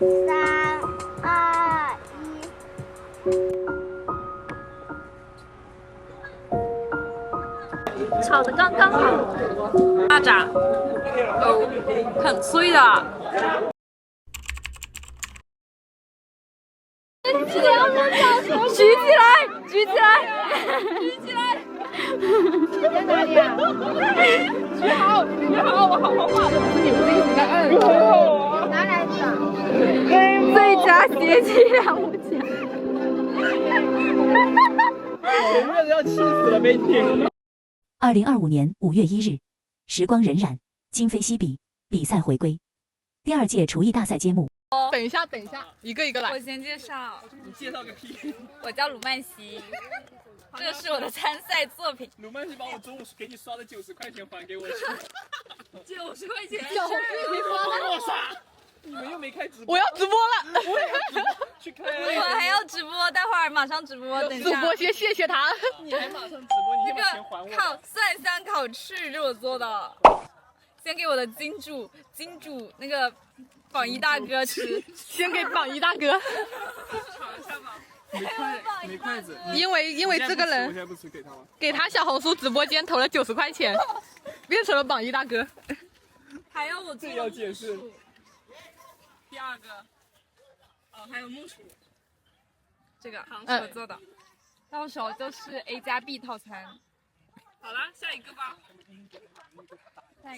三、二、1，炒的刚刚好。蚂蚱都很脆的。举起来，举起来，举起来！在哪里啊？举好，举好，我好好画的，不是你不是一直在摁。拿来的。最佳谐气两不奖。前面要气死了，没听。2025年5月1日，时光荏苒，今非昔比，比赛回归。第2届厨艺大赛揭幕。等一下，等一下，一个一个来。我先介绍，你介绍个屁！我叫鲁曼西，这是我的参赛作品。鲁曼西把我中午给你刷的90块钱还给我去。90块钱，小红你刷的我刷。你们又没开直播。我要直播了，我也要直播，去开。我还要直播，待会儿马上直播。等一下，主播先谢谢他。你还马上直播，你先把钱还我。烤蒜香烤翅是我做的，先给我的金主那个榜一大哥吃，先给榜一大哥。没筷子。因为这个人我现在不吃，给他吗？给他小红书直播间投了90块钱，变成了榜一大哥。还有我做这要解释。第二个，还有木薯，这个是我做的，到手就是 A 加 B 套餐。好了，下一个吧。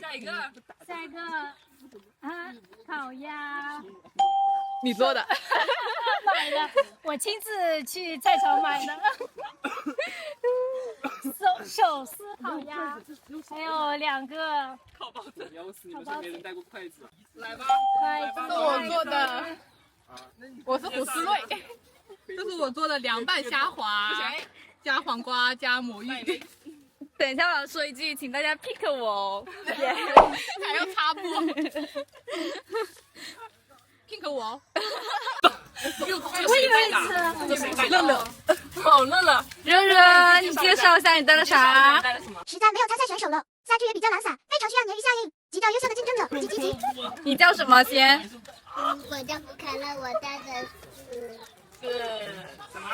下一个啊，烤鸭。你做的。买的，我亲自去菜场买的。手撕烤鸭，还有2个烤包子，要死！你们是没人带过筷子。来吧，这是我做的，我是胡思瑞。这是我做的凉拌虾滑，加黄瓜加魔芋。等一下我要说一句，请大家 pick 我哦。还要擦布。pick 我哦。乐乐，好乐乐，热热，你介绍一下你带了啥？实在没有参赛选手了，赛制也比较懒散，非常需要鲶鱼效应，急找优秀的竞争者，急急急！你叫什么先？我叫福凯乐，我带的是什么？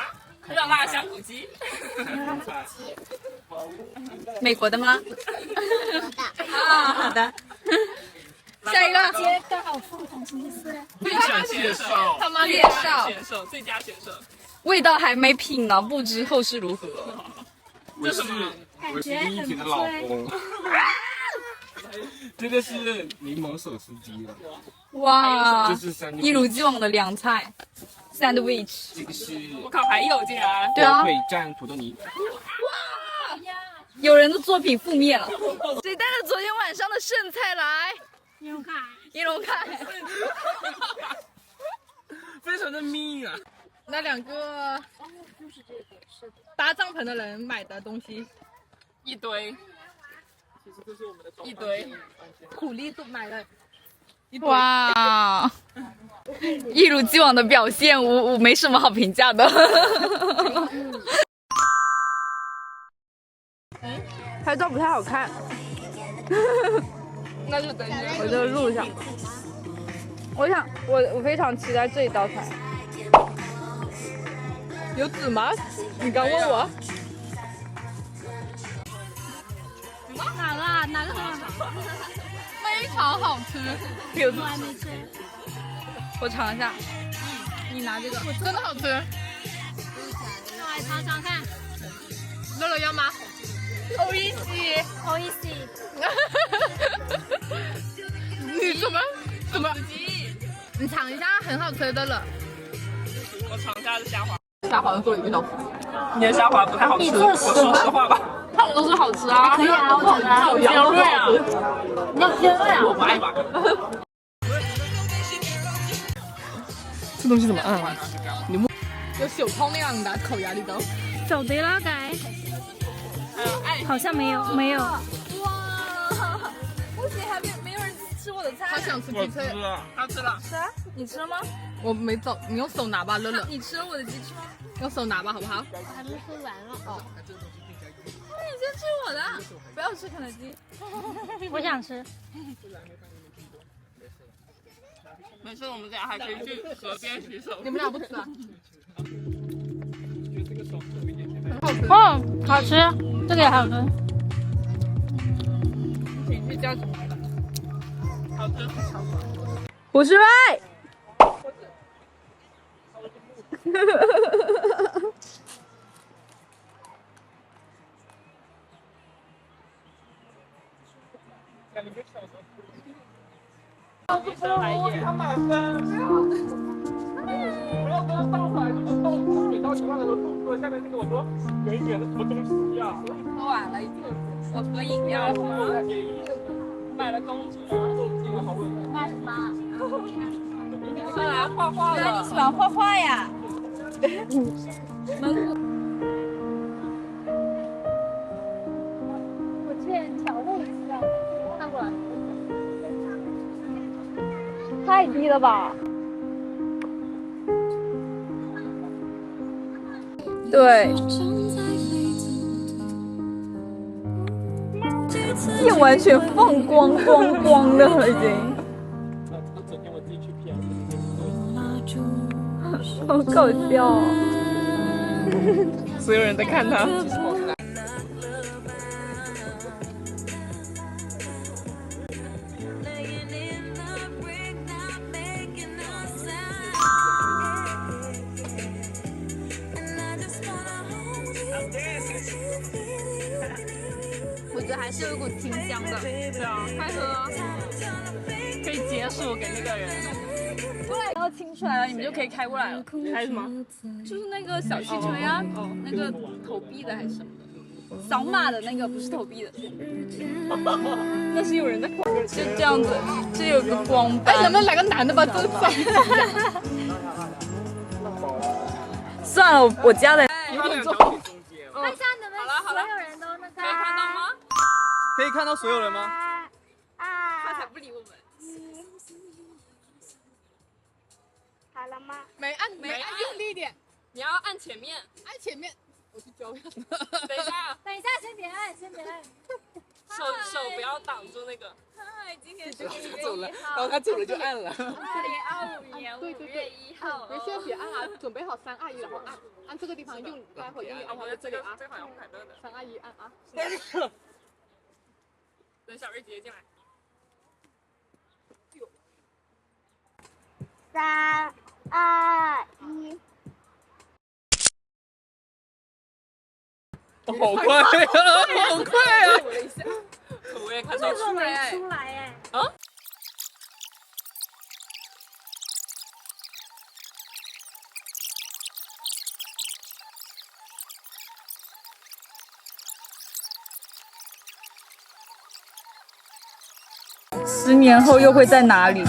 热辣香骨鸡。美国的吗？啊，好的。下一个，刚好副总经理。最佳选手，他妈介绍，最佳选手。味道还没品呢，不知后事如何。我是第一题的老公。这个是柠檬手撕鸡的。哇，这是一如既往的凉菜 ，sandwich。这个是我靠，还有竟然！对火啊，腿蘸土豆泥。有人的作品覆灭了。谁带了昨天晚上的剩菜来？一龙凯。非常的密啊！那2个搭帐篷的人买的东西，一堆，其实这是我们的一堆。苦力都买了一堆。哇，一如既往的表现，我没什么好评价的。拍照不太好看。那就等一下。我就录一下。我非常期待这一道菜。有籽吗？你刚问我。哪个很好？非常好吃。我还没吃。我尝一下。你拿这个。真的好吃。我来尝尝看。乐乐要吗？欧一西。好意思。你怎么？你尝一下，很好吃的了。我尝一下这虾滑。虾滑做鱼头。你的虾滑不太好吃，我说实话吧。他们都是好吃啊。可以啊，我觉得。好尖锐啊！你要尖锐啊！我不爱吧。这东西怎么按啊？有小泡那样的烤鸭里头。走对了，该。好像没有。哇，不行，还没有人吃我的菜。他想吃鸡翅。他吃了。是啊，你吃了吗？我没走，你用手拿吧，乐乐。你吃了我的鸡翅吗？用手拿吧，好不好？我还没喝完了。那你先吃我的，不要吃肯德基。我想吃。没事，我们俩还可以去河边洗手。你们俩不吃啊？哦，好吃，这个也好吃。请去叫什么？好吃。50倍。不要跟他倒出来，就是倒水倒习惯了，说下面那个我说圆一点的什么东西呀？喝完了，我喝饮料。买了公主，那什么？上来画画了。你喜欢画画呀？我去调味一下，看过来。太低了吧？对，也完全放光的了，已经。整天我自己去骗。好搞笑哦！所有人在看他。我觉得还是有一股清香的。对啊，快喝，可以解暑给那个人。过来，然后清出来了，你们就可以开过来了。开什么？就是那个小汽车呀，那个投币的还是什么的，扫码的那个不是投币的，那是有人在。就这样子，这有个光哎，斑。能不能来个男的吧？真爽！算了，我加的。他两条腿中间，看一下你们所有人都那个。可以看到吗？可以看到所有人吗？他才不理我们。好了吗？没按，用力一点，你要按前面。按前面。我去教。等一下，等一下，先别按，先别按。手不要挡住那个。嗨，今天是他走了，然后他走了就按了。 2025年5月1号。别先别按啊，准备好3、2、1，然后按这个地方用，待会用力按到这里啊。这好像快乐的。 3、2、1，按啊。等小瑞姐姐进来。 3、2、1。好快呀，好快啊！我也看到出来。出来哎。啊？10年后又会在哪里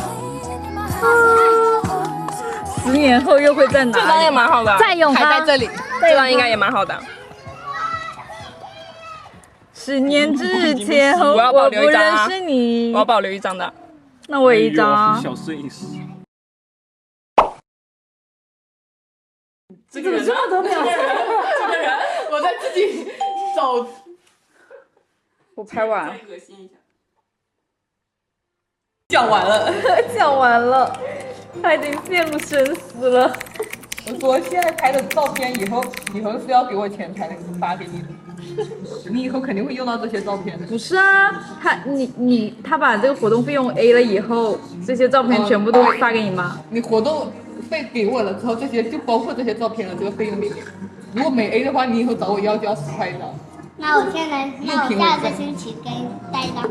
？10年后又会在哪里？这张也蛮好的。在永还在这里。这张应该也蛮好的。 10年之前后，我要保留不一张啊认识你。我要保留一张的。那我也一张啊。小摄影师。这个人这么多秒？这个人，我在自己走。我拍完。恶心一下。讲完了。讲完了，他已经陷入深思了。我说现在拍的照片以后是要给我钱才能发给你的。 你以后肯定会用到这些照片的。不是啊，他把这个活动费用 A 了以后，这些照片全部都发给你吗？你活动费给我了之后，这些就包括这些照片了，这个费用里面。如果没 A 的话，你以后找我要就要10块一张。那我下个星期给你带一张。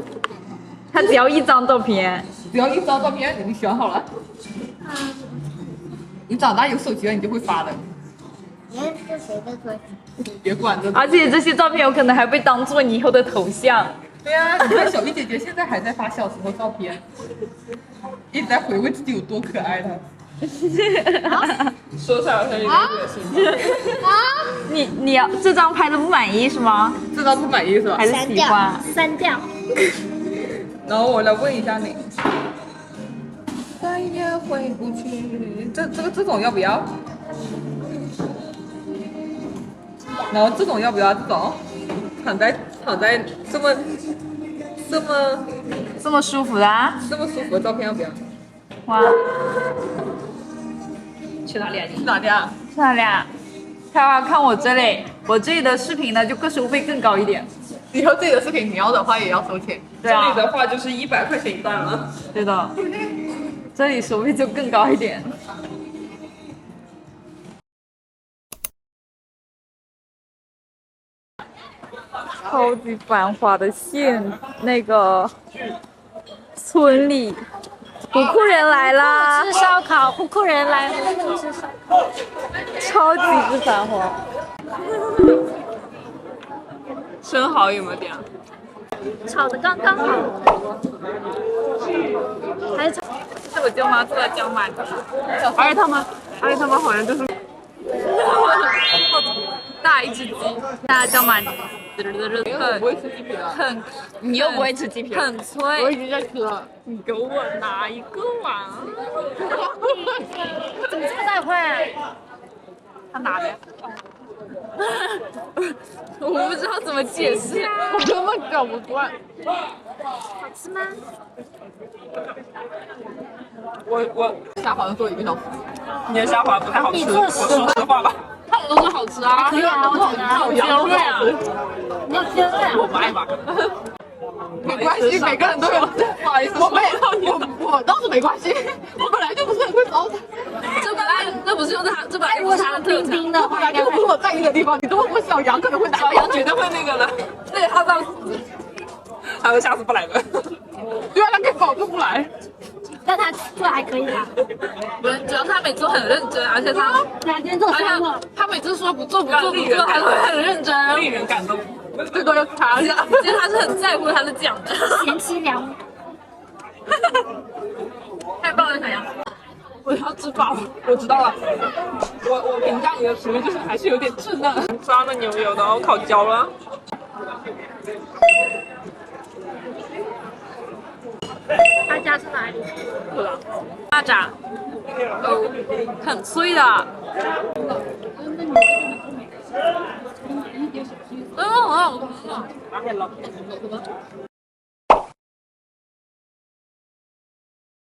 他只要1张照片，只要1张照片，你选好了。你长大有手机了，你就会发的。你是谁的嘴？别管这。而且这些照片有可能还被当做你以后的头像。对啊，你看小 B 姐姐现在还在发小时候照片，一直在回味自己有多可爱的。说出来好像有点恶心。你要这张拍的不满意是吗？这张不满意是吧？还是喜欢？删掉。然后我来问一下你，再也回不去，这种要不要？然后这种要不要？这种躺在这么这么舒服的啊？舒服的照片要不要？哇，去哪里啊？去哪里啊？去哪里啊？看我这里，我这里的视频呢就个收费更高一点。以后自己的视频你要的话也要收钱。对啊，这里的话就是100块钱一段了。对的，这里收费就更高一点。超级繁华的那个村里，虎库人来啦！吃烧烤，虎库人来了。超级之繁华。生蚝有没有点？炒的刚刚好。还是是我舅妈做的姜买的，而且他们好像就是大一只鸡，大姜买，很，你又不会吃鸡皮，很我脆。已经在吃了。你给我拿一个嘛！怎么这么大块？他拿的呀。我不知道怎么解释。我根本搞不惯。好吃吗？我虾好像做1个小时。你的虾滑不太好吃，我说实话吧。他们都是好吃啊。可以啊，我觉得。好香味啊！你要鲜味啊？我不爱吧。没关系，每个人都有。不好意思，我倒是没关系，我本来就不是很会烧菜。这不是用它，这本来如果是冰冰的话，本来就不是我在意的地方。你这么说，小杨可能会打。小杨绝对会那个的。对，他到，他说下次不来了。对啊，他可以保证不来。但他做还可以啊。不是，主要他每次都很认真，而且他，两天做而且3个。他每次说不做，他都会很认真，令人感动。最多要查一下。其实他是很在乎他的奖的。贤妻良母。太棒了，小杨！我要吃饱，我知道了。我评价你的食物就是还是有点稚嫩，抓的牛油的，我烤焦了。他家是哪里？蚂蚱，很脆的。很好吃。